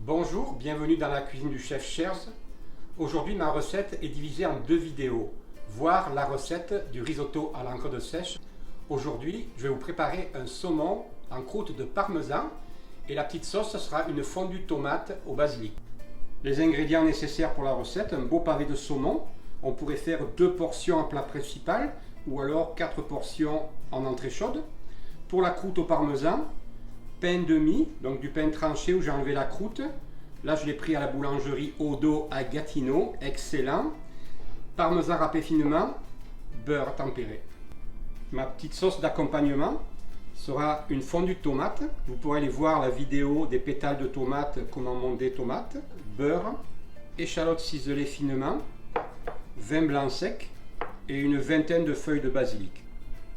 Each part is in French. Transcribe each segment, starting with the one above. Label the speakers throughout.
Speaker 1: Bonjour, bienvenue dans la cuisine du chef Shears. Aujourd'hui, ma recette est divisée en deux vidéos. Voir la recette du risotto à l'encre de sèche. Aujourd'hui, je vais vous préparer un saumon en croûte de parmesan et la petite sauce sera une fondue tomate au basilic. Les ingrédients nécessaires pour la recette: un beau pavé de saumon. On pourrait faire 2 portions en plat principal ou alors 4 portions en entrée chaude. Pour la croûte au parmesan, pain de mie, donc du pain tranché où j'ai enlevé la croûte. Là, je l'ai pris à la boulangerie Odo à Gatineau, excellent. Parmesan râpé finement, beurre tempéré. Ma petite sauce d'accompagnement sera une fondue de tomate. Vous pourrez aller voir la vidéo des pétales de tomate, comment monter tomates. Beurre, échalotes ciselées finement, vin blanc sec et une vingtaine de feuilles de basilic.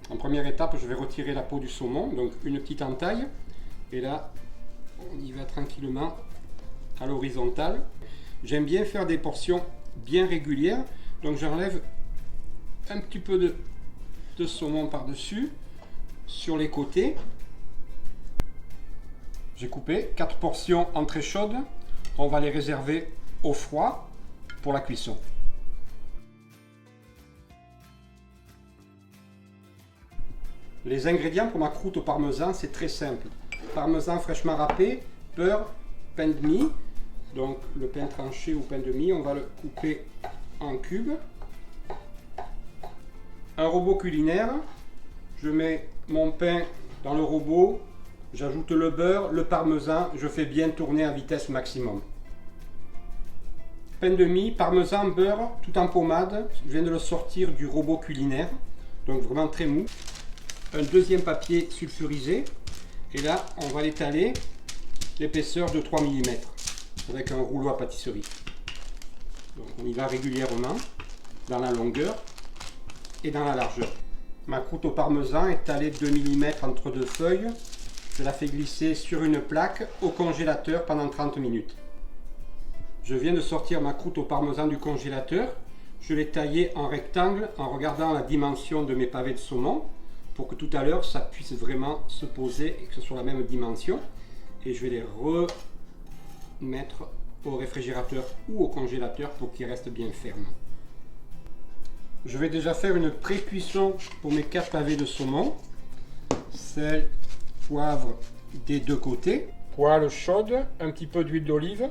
Speaker 1: En première étape, je vais retirer la peau du saumon, donc une petite entaille. Et là, on y va tranquillement à l'horizontale. J'aime bien faire des portions bien régulières, donc j'enlève un petit peu de saumon par-dessus, sur les côtés. J'ai coupé 4 portions entrée chaude. On va les réserver au froid pour la cuisson. Les ingrédients pour ma croûte au parmesan, c'est très simple. Parmesan fraîchement râpé, beurre, pain de mie. Donc le pain tranché ou pain de mie, on va le couper en cubes. Un robot culinaire. Je mets mon pain dans le robot, j'ajoute le beurre, le parmesan, je fais bien tourner à vitesse maximum. Pain de mie, parmesan, beurre, tout en pommade. Je viens de le sortir du robot culinaire, donc vraiment très mou. Un deuxième papier sulfurisé. Et là, on va l'étaler l'épaisseur de 3 mm avec un rouleau à pâtisserie. Donc on y va régulièrement dans la longueur et dans la largeur. Ma croûte au parmesan est étalée 2 mm entre deux feuilles. Je la fais glisser sur une plaque au congélateur pendant 30 minutes. Je viens de sortir ma croûte au parmesan du congélateur. Je l'ai taillée en rectangle en regardant la dimension de mes pavés de saumon, pour que tout à l'heure ça puisse vraiment se poser et que ce soit la même dimension. Et je vais les remettre au réfrigérateur ou au congélateur pour qu'ils restent bien fermes. Je vais déjà faire une pré-cuisson pour mes 4 pavés de saumon. Sel, poivre des deux côtés. Poêle chaude, un petit peu d'huile d'olive.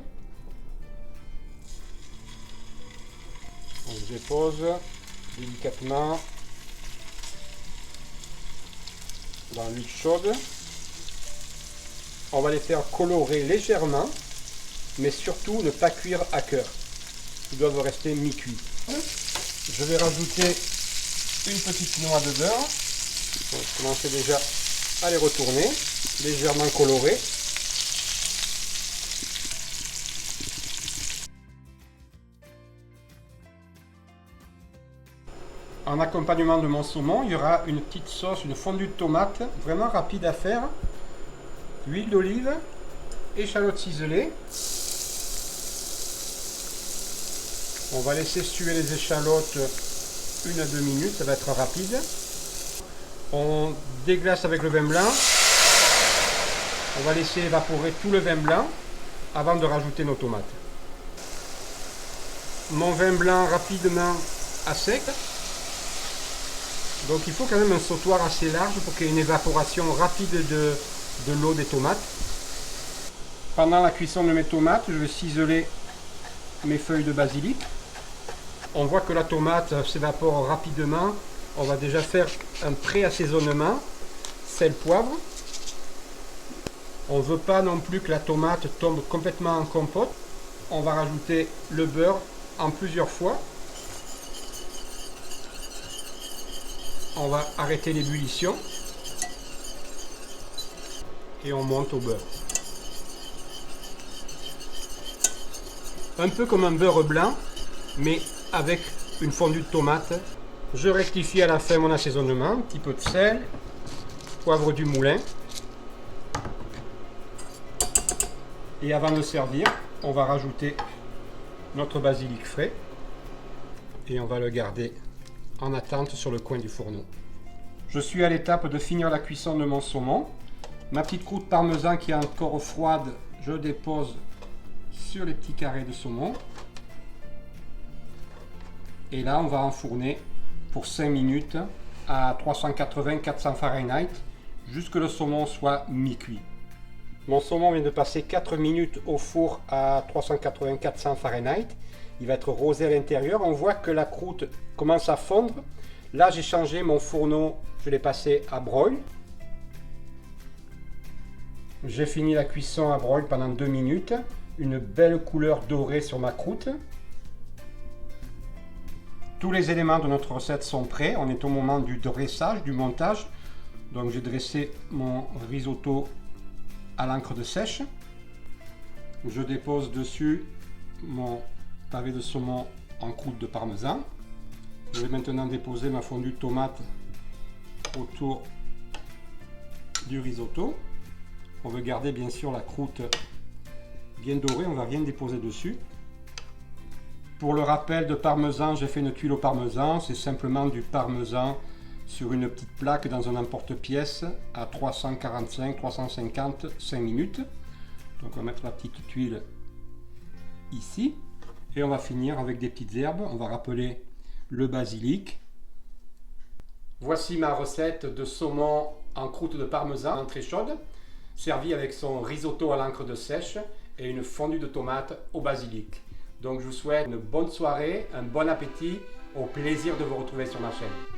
Speaker 1: On dépose délicatement dans l'huile chaude. On va les faire colorer légèrement, mais surtout ne pas cuire à cœur. Ils doivent rester mi-cuits. Je vais rajouter une petite noix de beurre. On va commencer déjà à les retourner, légèrement colorés. En accompagnement de mon saumon, il y aura une petite sauce, une fondue de tomate, vraiment rapide à faire. Huile d'olive, échalotes ciselées. On va laisser suer les échalotes 1 à 2 minutes, ça va être rapide. On déglace avec le vin blanc. On va laisser évaporer tout le vin blanc avant de rajouter nos tomates. Mon vin blanc rapidement à sec. Donc il faut quand même un sautoir assez large pour qu'il y ait une évaporation rapide de l'eau des tomates. Pendant la cuisson de mes tomates, je vais ciseler mes feuilles de basilic. On voit que la tomate s'évapore rapidement. On va déjà faire un pré-assaisonnement. Sel, poivre. On ne veut pas non plus que la tomate tombe complètement en compote. On va rajouter le beurre en plusieurs fois. On va arrêter l'ébullition et on monte au beurre. Un peu comme un beurre blanc, mais avec une fondue de tomate. Je rectifie à la fin mon assaisonnement, un petit peu de sel, poivre du moulin. Et avant de servir, on va rajouter notre basilic frais et on va le garder en attente sur le coin du fourneau. Je suis à l'étape de finir la cuisson de mon saumon. Ma petite croûte parmesan qui est encore froide, je dépose sur les petits carrés de saumon. Et là, on va enfourner pour 5 minutes à 380-400 Fahrenheit, jusque le saumon soit mi-cuit. Mon saumon vient de passer 4 minutes au four à 380-400 Fahrenheit. Il va être rosé à l'intérieur. On voit que la croûte commence à fondre. Là, j'ai changé mon fourneau, je l'ai passé à broil. J'ai fini la cuisson à broil pendant 2 minutes. Une belle couleur dorée sur ma croûte. Tous les éléments de notre recette sont prêts. On est au moment du dressage, du montage. Donc j'ai dressé mon risotto à l'encre de sèche. Je dépose dessus mon pavé de saumon en croûte de parmesan. Je vais maintenant déposer ma fondue tomate autour du risotto. On veut garder bien sûr la croûte bien dorée, on ne va rien déposer dessus. Pour le rappel de parmesan, j'ai fait une tuile au parmesan. C'est simplement du parmesan sur une petite plaque dans un emporte-pièce à 345-350, 5 minutes. Donc on va mettre la petite tuile ici. Et on va finir avec des petites herbes. On va rappeler le basilic. Voici ma recette de saumon en croûte de parmesan très chaude, servie avec son risotto à l'encre de sèche et une fondue de tomate au basilic. Donc je vous souhaite une bonne soirée, un bon appétit, au plaisir de vous retrouver sur ma chaîne.